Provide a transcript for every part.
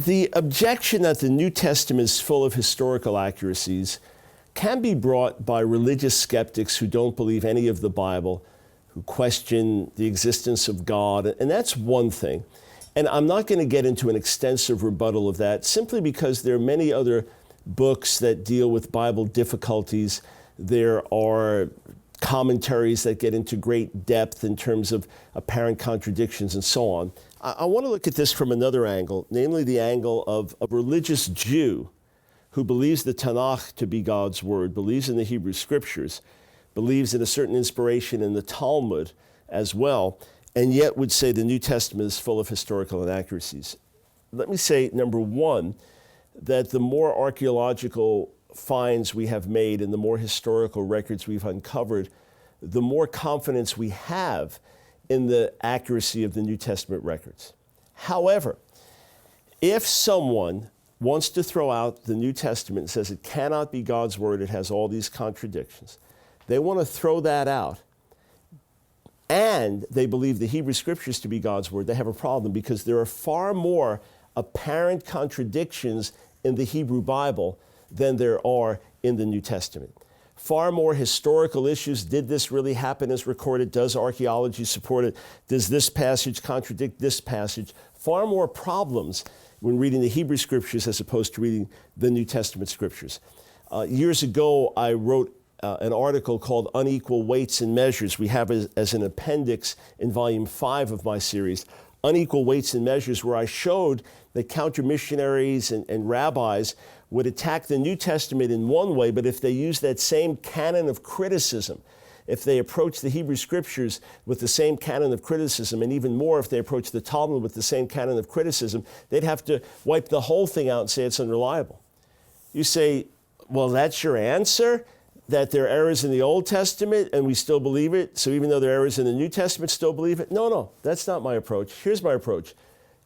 The objection that the New Testament is full of historical accuracies can be brought by religious skeptics who don't believe any of the Bible, who question the existence of God, and that's one thing. And I'm not going to get into an extensive rebuttal of that simply because there are many other books that deal with Bible difficulties. There are commentaries that get into great depth in terms of apparent contradictions and so on. I want to look at this from another angle, namely the angle of a religious Jew who believes the Tanakh to be God's word, believes in the Hebrew scriptures, believes in a certain inspiration in the Talmud as well, and yet would say the New Testament is full of historical inaccuracies. Let me say, number one, that the more archaeological finds we have made and the more historical records we've uncovered, the more confidence we have in the accuracy of the New Testament records. However, if someone wants to throw out the New Testament and says it cannot be God's word, it has all these contradictions, they want to throw that out, and they believe the Hebrew scriptures to be God's word, they have a problem because there are far more apparent contradictions in the Hebrew Bible than there are in the New Testament. Far more historical issues. Did this really happen as recorded? Does archaeology support it? Does this passage contradict this passage? Far more problems when reading the Hebrew scriptures as opposed to reading the New Testament scriptures. Years ago, I wrote an article called Unequal Weights and Measures. We have it as an appendix in volume 5 of my series, Unequal Weights and Measures, where I showed that counter-missionaries and rabbis would attack the New Testament in one way, but if they use that same canon of criticism, if they approach the Hebrew scriptures with the same canon of criticism, and even more if they approach the Talmud with the same canon of criticism, they'd have to wipe the whole thing out and say it's unreliable. You say, well, that's your answer? That there are errors in the Old Testament and we still believe it, so even though there are errors in the New Testament, still believe it? No, that's not my approach. Here's my approach.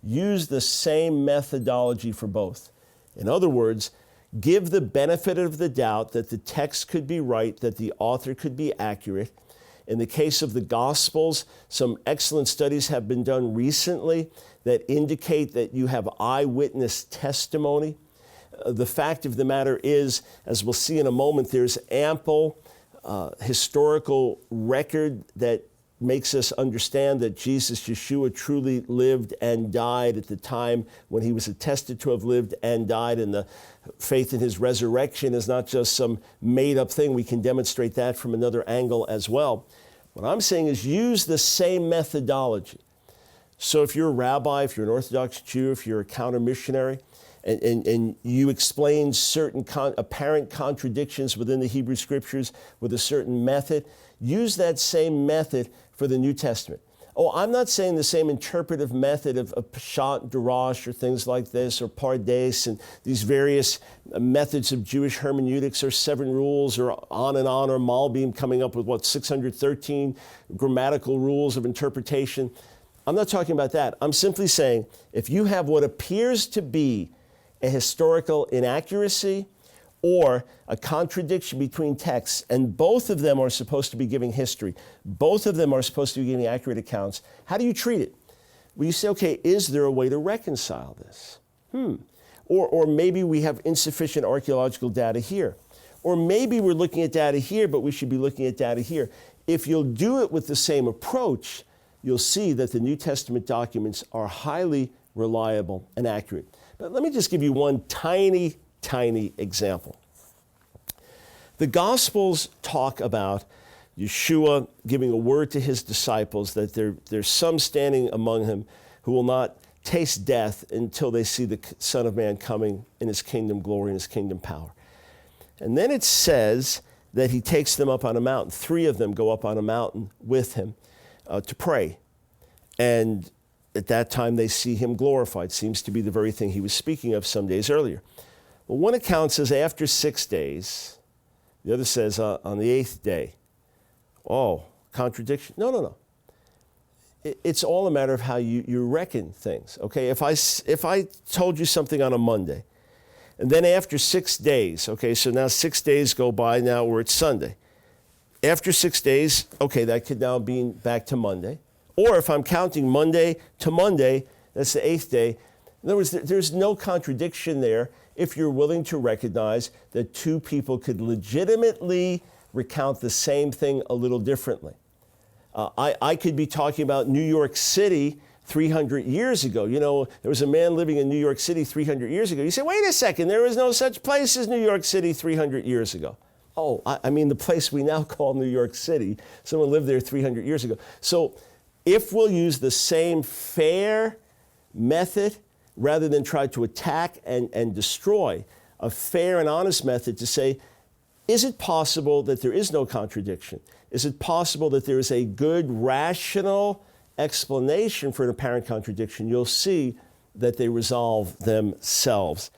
Use the same methodology for both. In other words, give the benefit of the doubt that the text could be right, that the author could be accurate. In the case of the Gospels, some excellent studies have been done recently that indicate that you have eyewitness testimony. The fact of the matter is, as we'll see in a moment, there's ample historical record that makes us understand that Jesus, Yeshua, truly lived and died at the time when he was attested to have lived and died, and the faith in his resurrection is not just some made-up thing. We can demonstrate that from another angle as well. What I'm saying is use the same methodology. So if you're a rabbi, if you're an Orthodox Jew, if you're a counter-missionary, and you explain certain apparent contradictions within the Hebrew scriptures with a certain method, use that same method for the New Testament. Oh, I'm not saying the same interpretive method of Peshat, Darash, or things like this, or Pardes, and these various methods of Jewish hermeneutics, or 7 rules, or on, or Malbim coming up with, 613 grammatical rules of interpretation. I'm not talking about that. I'm simply saying, if you have what appears to be a historical inaccuracy or a contradiction between texts, and both of them are supposed to be giving history, both of them are supposed to be giving accurate accounts, how do you treat it? Well, you say, okay, is there a way to reconcile this? Or maybe we have insufficient archaeological data here. Or maybe we're looking at data here, but we should be looking at data here. If you'll do it with the same approach, you'll see that the New Testament documents are highly reliable and accurate. But let me just give you one tiny example. The Gospels talk about Yeshua giving a word to his disciples that there's some standing among him who will not taste death until they see the Son of Man coming in his kingdom glory and his kingdom power. And then it says that he takes them up on a mountain. 3 of them go up on a mountain with him to pray. And at that time they see him glorified. Seems to be the very thing he was speaking of some days earlier. Well, one account says after 6 days, the other says on the 8th day. Oh, contradiction. No. It's all a matter of how you reckon things, okay? If I told you something on a Monday, and then after 6 days, okay, so now 6 days go by, now we're at Sunday. After 6 days, okay, that could now be back to Monday. Or if I'm counting Monday to Monday, that's the 8th day, In other words, there's no contradiction there if you're willing to recognize that two people could legitimately recount the same thing a little differently. I could be talking about New York City 300 years ago. You know, there was a man living in New York City 300 years ago. You say, wait a second, there was no such place as New York City 300 years ago. Oh, I mean the place we now call New York City. Someone lived there 300 years ago. So if we'll use the same fair method rather than try to attack and destroy, a fair and honest method to say, is it possible that there is no contradiction? Is it possible that there is a good, rational explanation for an apparent contradiction? You'll see that they resolve themselves.